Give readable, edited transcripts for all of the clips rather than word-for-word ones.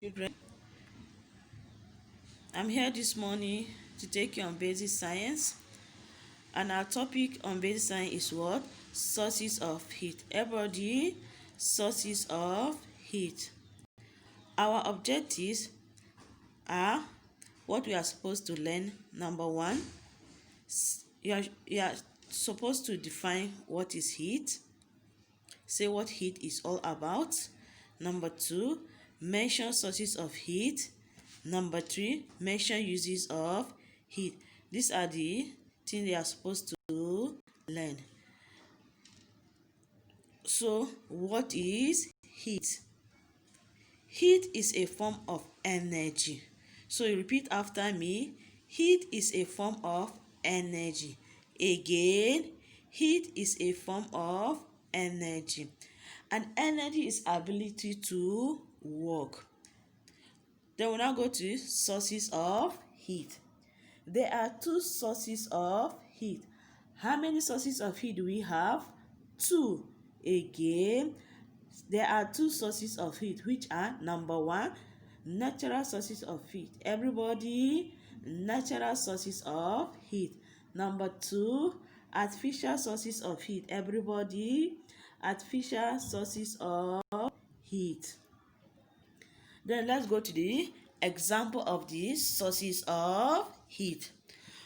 Children, I'm here this morning to take you on basic science, and our topic on basic science is what? Sources of heat. Everybody, sources of heat. Our objectives are what we are supposed to learn. Number one, you are supposed to define what is heat, say what heat is all about. Number two, mention sources of heat. Number three, mention uses of heat. These are the things they are supposed to learn. So, what is heat? Heat is a form of energy. So, you repeat after me. Heat is a form of energy. Again, heat is a form of energy. And energy is ability to work. Then we'll now go to sources of heat. There are two sources of heat. How many sources of heat do we have? Two. Again, there are two sources of heat, which are number one, natural sources of heat. Everybody, natural sources of heat. Number two, artificial sources of heat. Everybody, artificial sources of heat. Then let's go to the example of these sources of heat.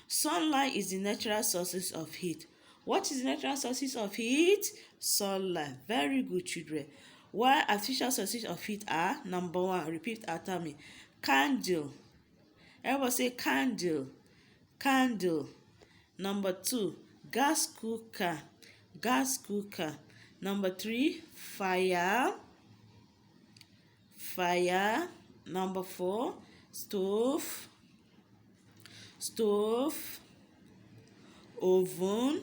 Sunlight is the natural sources of heat. What is the natural sources of heat? Sunlight. Very good, children. While artificial sources of heat are, number one, repeat after me, candle. Everybody say candle. Candle. Number two, gas cooker. Gas cooker. Number three, fire. Fire. Number four, stove. Stove. Oven.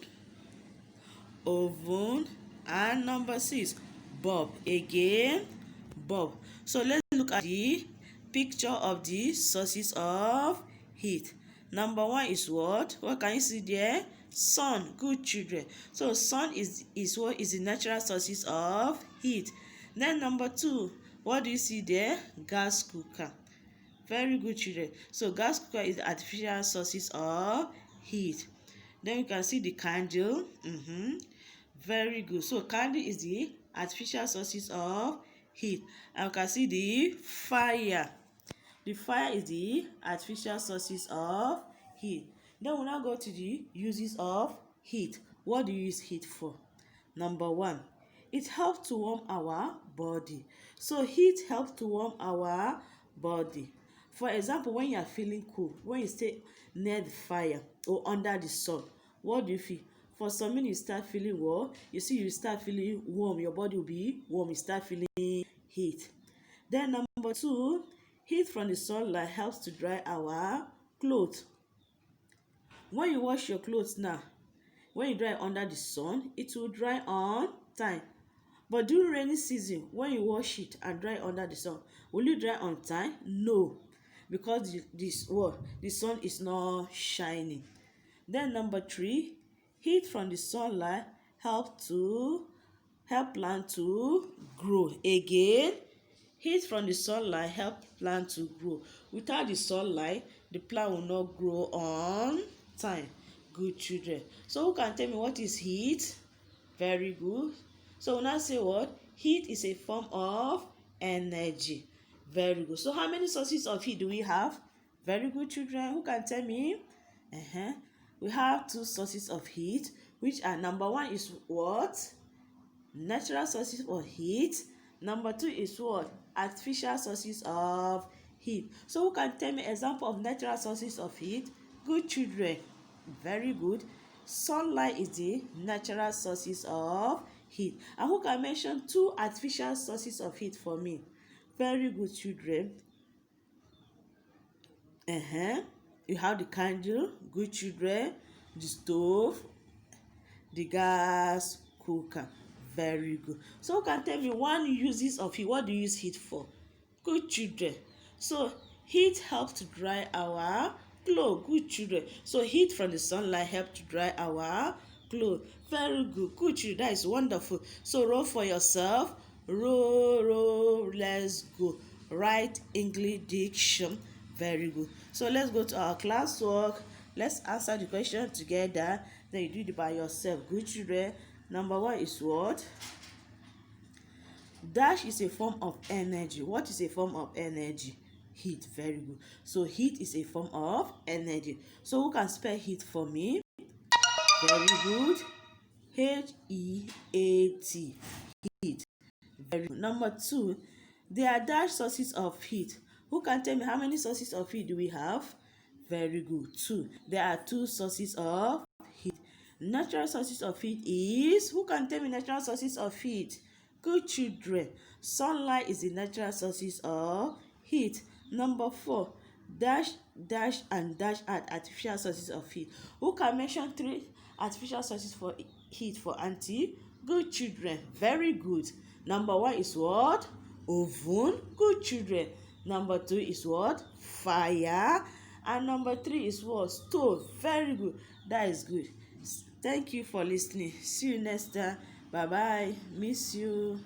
Oven. And number six, bulb. Again, bulb. So let's look at the picture of the sources of heat. Number one is what? What can you see there? Sun. Good, children. So sun is what is the natural sources of heat. Then number two, what do you see there? Gas cooker. Very good, children. So gas cooker is artificial sources of heat. Then you can see the candle. Very good. So candle is the artificial sources of heat. And you can see the fire. The fire is the artificial sources of heat. Then we'll now go to the uses of heat. What do you use heat for? Number one, it helps to warm our body. So heat helps to warm our body. For example, when you are feeling cold, when you stay near the fire or under the sun, what do you feel? For some minutes, you start feeling warm. You see, you start feeling warm. Your body will be warm. You start feeling heat. Then number two, heat from the sunlight helps to dry our clothes. When you wash your clothes now, when you dry under the sun, it will dry on time. But during rainy season, when you wash it and dry under the sun, will it dry on time? No, because the sun is not shining. Then number three, heat from the sunlight help plant to grow. Again, heat from the sunlight help plant to grow. Without the sunlight, the plant will not grow on time. Good, children. So who can tell me what is heat? Very good. So we'll now say what? Heat is a form of energy. Very good. So how many sources of heat do we have? Very good, children. Who can tell me? We have two sources of heat, which are number one is what? Natural sources of heat. Number two is what? Artificial sources of heat. So who can tell me example of natural sources of heat? Good, children. Very good. Sunlight is the natural sources of heat. And who can mention two artificial sources of heat for me? Very good, children. You have the candle. Good, children. The stove, the gas cooker. Very good. So who can tell me one uses of heat? What do you use heat for? Good, children. So heat helps to dry our clothes. Good, children. So heat from the sunlight helps to dry our clothes. Very good. Good, children. That is wonderful. So roll for yourself. Roll, roll, let's go. write English diction. Very good. So let's go to our classwork. Let's answer the question together. Then you do it by yourself. Good children. Number 1 is what? Dash is a form of energy. What is a form of energy? Heat. Very good. So heat is a form of energy. So who can spell heat for me? Very good. Heat. Heat. Very good. Number 2, there are dash sources of heat. Who can tell me how many sources of heat do we have? Very good. 2. There are 2 sources of heat. Natural sources of heat is, who can tell me natural sources of heat? Good children. Sunlight is the natural sources of heat. Number 4, dash, dash, and dash are artificial sources of heat. Who can mention 3 artificial sources for heat for auntie? Good children. Very good. Number 1 is what? Oven. Good children. Number 2 is what? Fire. And number 3 is what? Stove. Very good. That is good. Thank you for listening. See you next time. Bye bye. Miss you.